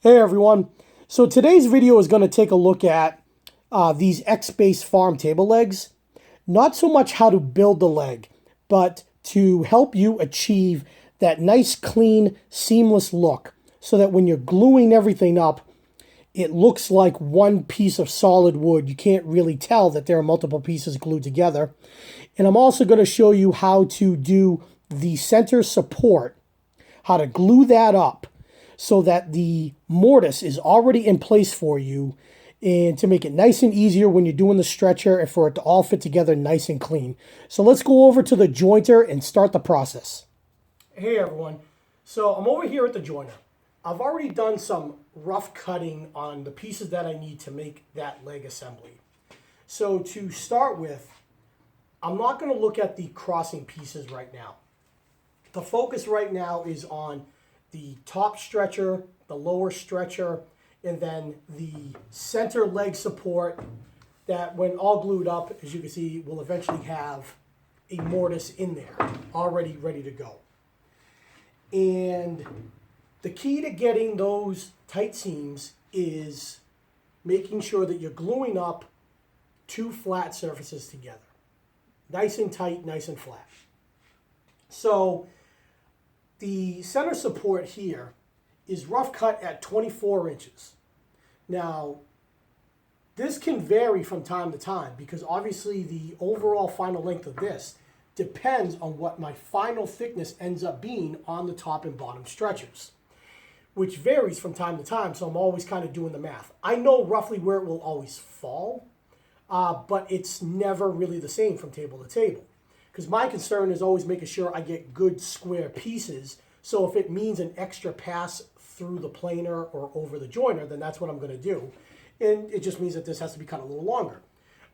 Hey everyone. So today's video is going to take a look at these X-Base farm table legs. Not so much how to build the leg, but to help you achieve that nice, clean, seamless look so that when you're gluing everything up, it looks like one piece of solid wood. You can't really tell that there are multiple pieces glued together. And I'm also going to show you how to do the center support, how to glue that up so that the mortise is already in place for you and to make it nice and easier when you're doing the stretcher and for it to all fit together nice and clean. So let's go over to the jointer and start the process. Hey everyone. So I'm over here at the jointer. I've already done some rough cutting on the pieces that I need to make that leg assembly. So to start with, I'm not going to look at the crossing pieces right now. The focus right now is on the top stretcher, the lower stretcher, and then the center leg support that when all glued up, as you can see, will eventually have a mortise in there, already ready to go. And the key to getting those tight seams is making sure that you're gluing up two flat surfaces together. Nice and tight, nice and flat. So the center support here is rough cut at 24 inches. Now, this can vary from time to time because obviously the overall final length of this depends on what my final thickness ends up being on the top and bottom stretchers, which varies from time to time, so I'm always kind of doing the math. I know roughly where it will always fall, but it's never really the same from table to table. Because my concern is always making sure I get good square pieces. So if it means an extra pass through the planer or over the joiner, then that's what I'm going to do. And it just means that this has to be cut a little longer.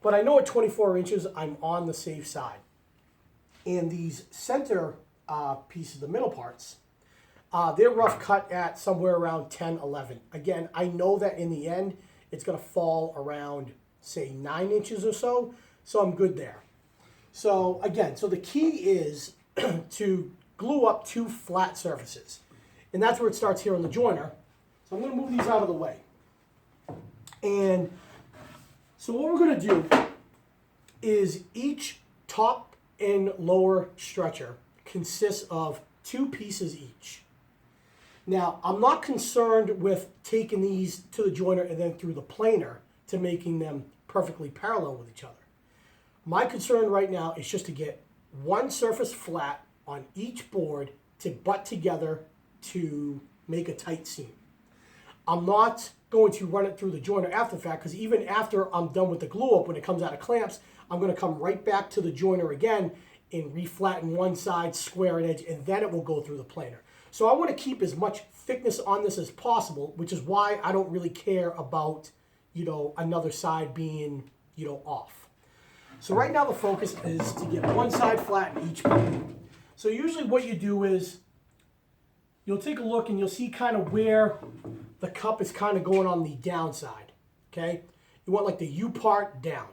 But I know at 24 inches, I'm on the safe side. And these center pieces, the middle parts, they're rough cut at somewhere around 10, 11. Again, I know that in the end, it's going to fall around, say, 9 inches or so. So I'm good there. So again, so the key is to glue up two flat surfaces. And that's where it starts here on the joiner. So I'm going to move these out of the way. And so what we're going to do is each top and lower stretcher consists of two pieces each. Now, I'm not concerned with taking these to the joiner and then through the planer to making them perfectly parallel with each other. My concern right now is just to get one surface flat on each board to butt together to make a tight seam. I'm not going to run it through the joiner after the fact because even after I'm done with the glue up, when it comes out of clamps, I'm going to come right back to the joiner again and reflatten one side, square an edge, and then it will go through the planer. So I want to keep as much thickness on this as possible, which is why I don't really care about, another side being, off. So right now the focus is to get one side flat in each board. So usually what you do is you'll take a look and you'll see kind of where the cup is kind of going on the downside, okay? You want like the U part down.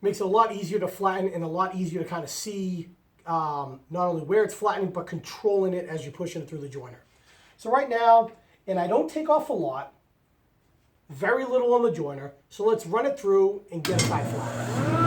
Makes it a lot easier to flatten and a lot easier to kind of see not only where it's flattening, but controlling it as you're pushing it through the joiner. So right now, and I don't take off a lot, very little on the joiner, so let's run it through and get a side flat.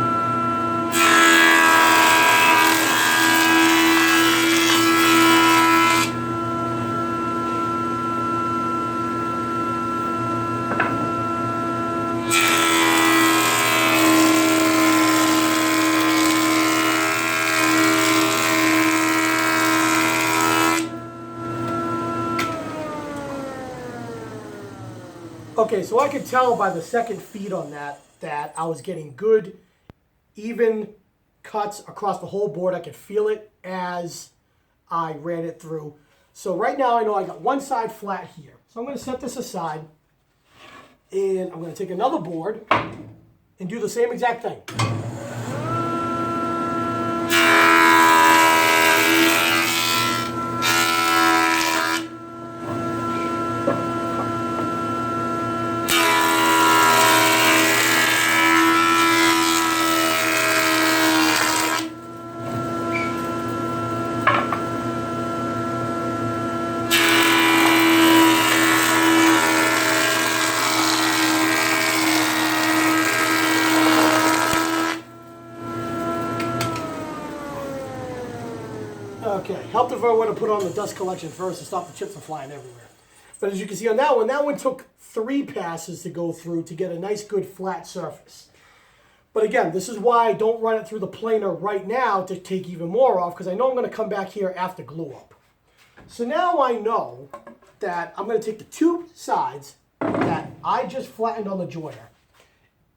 Okay, so I could tell by the second feed on that I was getting good, even cuts across the whole board. I could feel it as I ran it through. So right now I know I got one side flat here. So I'm going to set this aside, and I'm going to take another board and do the same exact thing. Helped if I would have put on the dust collection first to stop the chips from flying everywhere. But as you can see on that one took 3 passes to go through to get a nice good flat surface. But again, this is why I don't run it through the planer right now to take even more off, because I know I'm going to come back here after glue up. So now I know that I'm going to take the 2 sides that I just flattened on the joiner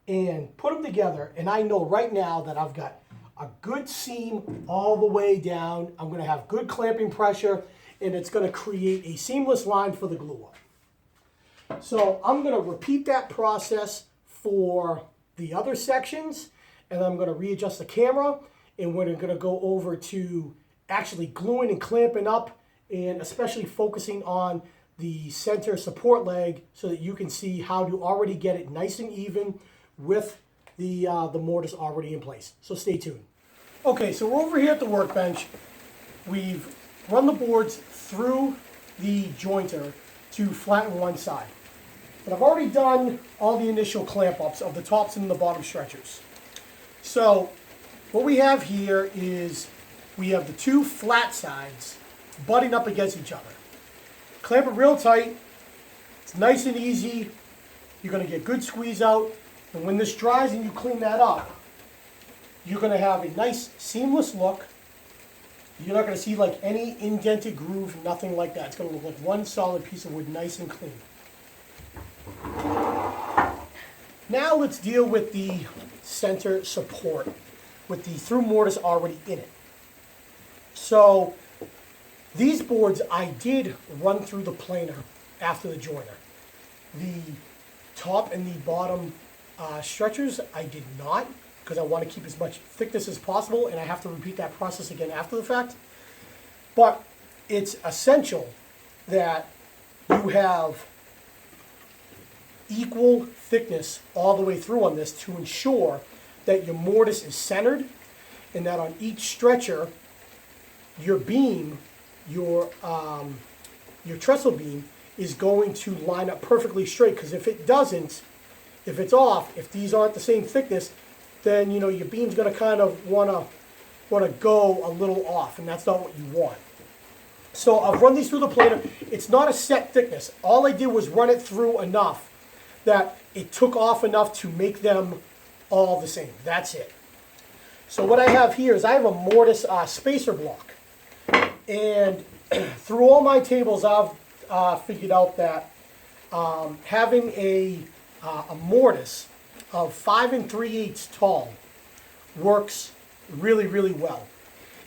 and put them together, and I know right now that I've got a good seam all the way down. I'm going to have good clamping pressure, and it's going to create a seamless line for the glue up. So I'm going to repeat that process for the other sections, and I'm going to readjust the camera, and we're going to go over to actually gluing and clamping up, and especially focusing on the center support leg so that you can see how to already get it nice and even with the mortise already in place. So stay tuned. Okay, so we're over here at the workbench. We've run the boards through the jointer to flatten one side. But I've already done all the initial clamp ups of the tops and the bottom stretchers. So what we have here is we have the 2 flat sides butting up against each other. Clamp it real tight. It's nice and easy. You're going to get good squeeze out. And when this dries and you clean that up, you're going to have a nice seamless look. You're not going to see like any indented groove, nothing like that. It's going to look like one solid piece of wood, nice and clean. Now let's deal with the center support with the through mortise already in it. So these boards I did run through the planer after the joiner. The top and the bottom stretchers I did not, because I want to keep as much thickness as possible, and I have to repeat that process again after the fact. But it's essential that you have equal thickness all the way through on this to ensure that your mortise is centered, and that on each stretcher your beam, your trestle beam is going to line up perfectly straight, because if it doesn't, if it's off, if these aren't the same thickness, then you know your beam's going to kind of want to go a little off, and that's not what you want. So I've run these through the planer. It's not a set thickness. All I did was run it through enough that it took off enough to make them all the same. That's it. So what I have here is I have a mortise spacer block. And through all my tables, I've figured out that having a mortise of 5 3/8 tall works really, really well.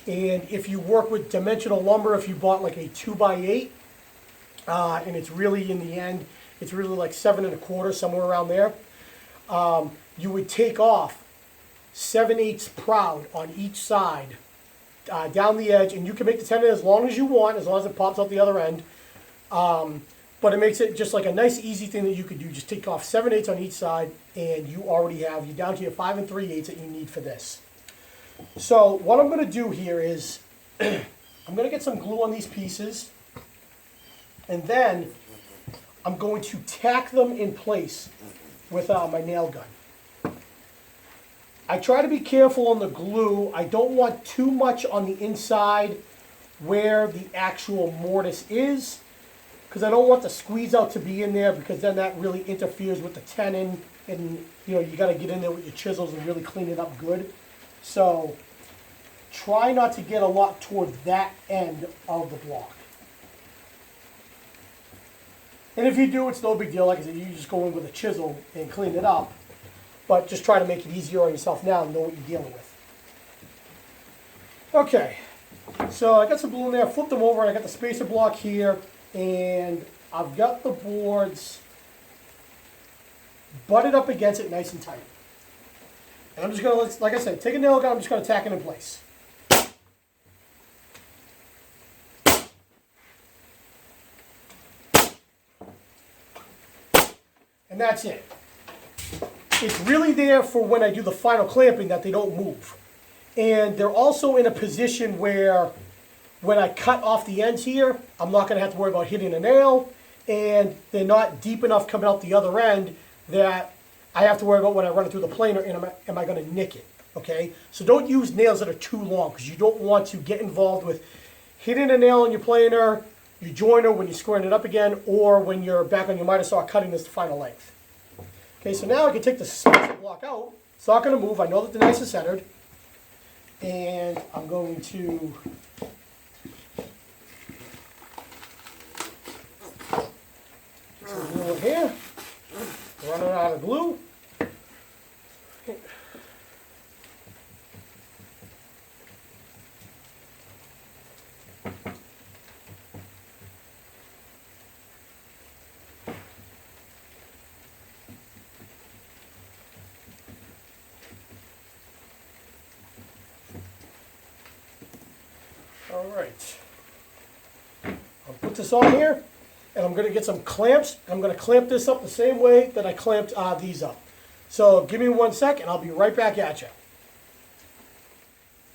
And if you work with dimensional lumber, if you bought like a 2x8, and it's really in the end, it's really like 7 1/4, somewhere around there, you would take off 7/8 proud on each side down the edge, and you can make the tenon as long as you want, as long as it pops out the other end. But it makes it just like a nice, easy thing that you could do. Just take off 7/8 on each side, and you already have, you're down to your 5 3/8 that you need for this. So what I'm going to do here is I'm going to get some glue on these pieces, and then I'm going to tack them in place with my nail gun. I try to be careful on the glue. I don't want too much on the inside where the actual mortise is, because I don't want the squeeze out to be in there, because then that really interferes with the tenon, and you know, you got to get in there with your chisels and really clean it up good. So try not to get a lot toward that end of the block. And if you do, it's no big deal. Like I said, you just go in with a chisel and clean it up. But just try to make it easier on yourself now and know what you're dealing with. Okay, so I got some glue in there, flipped them over, and I got the spacer block here, and I've got the boards butted up against it nice and tight. And I'm just going to, like I said, take a nail gun, I'm just going to tack it in place. And that's it. It's really there for when I do the final clamping that they don't move. And they're also in a position where when I cut off the ends here, I'm not going to have to worry about hitting a nail, and they're not deep enough coming out the other end that I have to worry about when I run it through the planer, and am I going to nick it, okay? So don't use nails that are too long, because you don't want to get involved with hitting a nail in your planer, your joiner when you're squaring it up again, or when you're back on your miter saw cutting this to final length. Okay, so now I can take the suspension block out. It's not going to move. I know that the nice is centered. And I'm going to get some glue in here. Running out of glue. All right, I'll put this on here, and I'm going to get some clamps. I'm going to clamp this up the same way that I clamped these up. So give me 1 sec, and I'll be right back at you.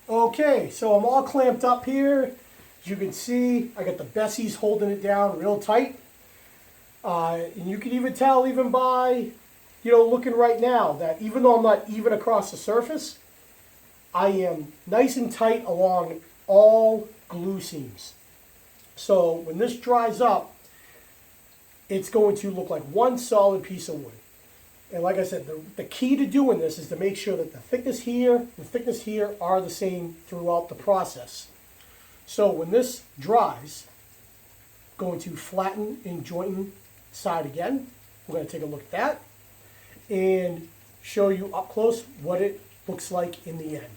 Okay, so I'm all clamped up here. As you can see, I got the Bessies holding it down real tight. And you can even tell, even by, looking right now, that even though I'm not even across the surface, I am nice and tight along all glue seams. So when this dries up, it's going to look like one solid piece of wood. And like I said, the key to doing this is to make sure that the thickness here and the thickness here are the same throughout the process. So when this dries, going to flatten and joint side again. We're going to take a look at that and show you up close what it looks like in the end.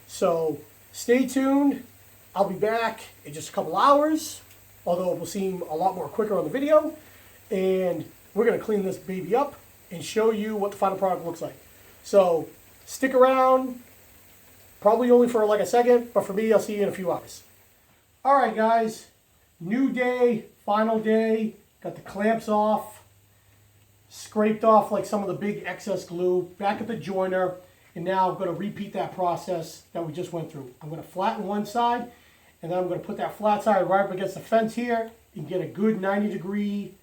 So stay tuned. I'll be back in just a couple hours, although it will seem a lot more quicker on the video. And we're going to clean this baby up and show you what the final product looks like. So stick around, probably only for like a second, but for me, I'll see you in a few hours. All right, guys, new day, final day, got the clamps off, scraped off like some of the big excess glue, back at the joiner, and now I'm going to repeat that process that we just went through. I'm going to flatten one side, and then I'm going to put that flat side right up against the fence here and get a good 90-degree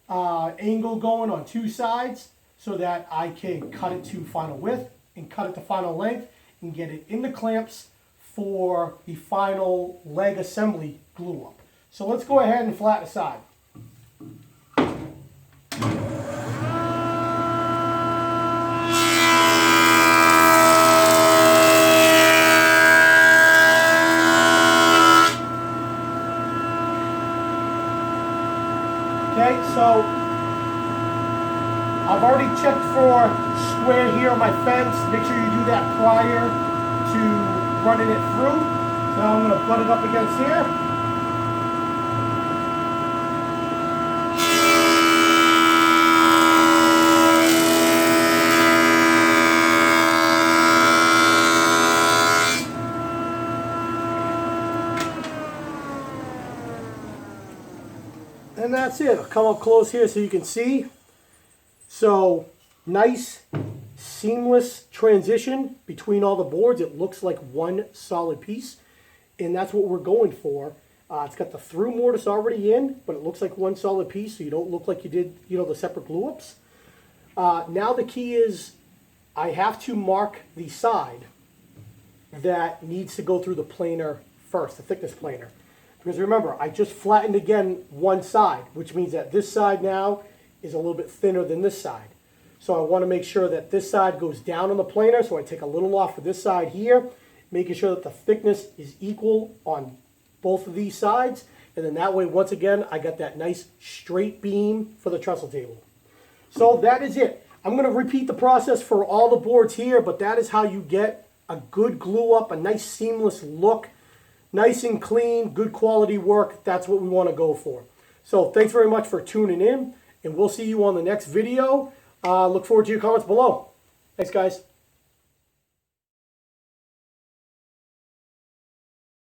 angle going on two sides so that I can cut it to final width and cut it to final length and get it in the clamps for the final leg assembly glue up. So let's go ahead and flatten the side. Okay, so I've already checked for square here on my fence. Make sure you do that prior to running it through. So now I'm going to butt it up against here. And that's it. I'll come up close here so you can see. So nice seamless transition between all the boards. It looks like one solid piece, and that's what we're going for. It's got the through mortise already in, but it looks like one solid piece, so you don't look like you did, the separate glue ups. Now the key is I have to mark the side that needs to go through the planer first, the thickness planer. Because remember, I just flattened again one side, which means that this side now is a little bit thinner than this side. So I want to make sure that this side goes down on the planer, so I take a little off of this side here, making sure that the thickness is equal on both of these sides, and then that way, once again, I got that nice straight beam for the trestle table. So that is it. I'm going to repeat the process for all the boards here, but that is how you get a good glue up, a nice seamless look, nice and clean, good quality work. That's what we want to go for. So thanks very much for tuning in, and we'll see you on the next video. Look forward to your comments below. Thanks, guys.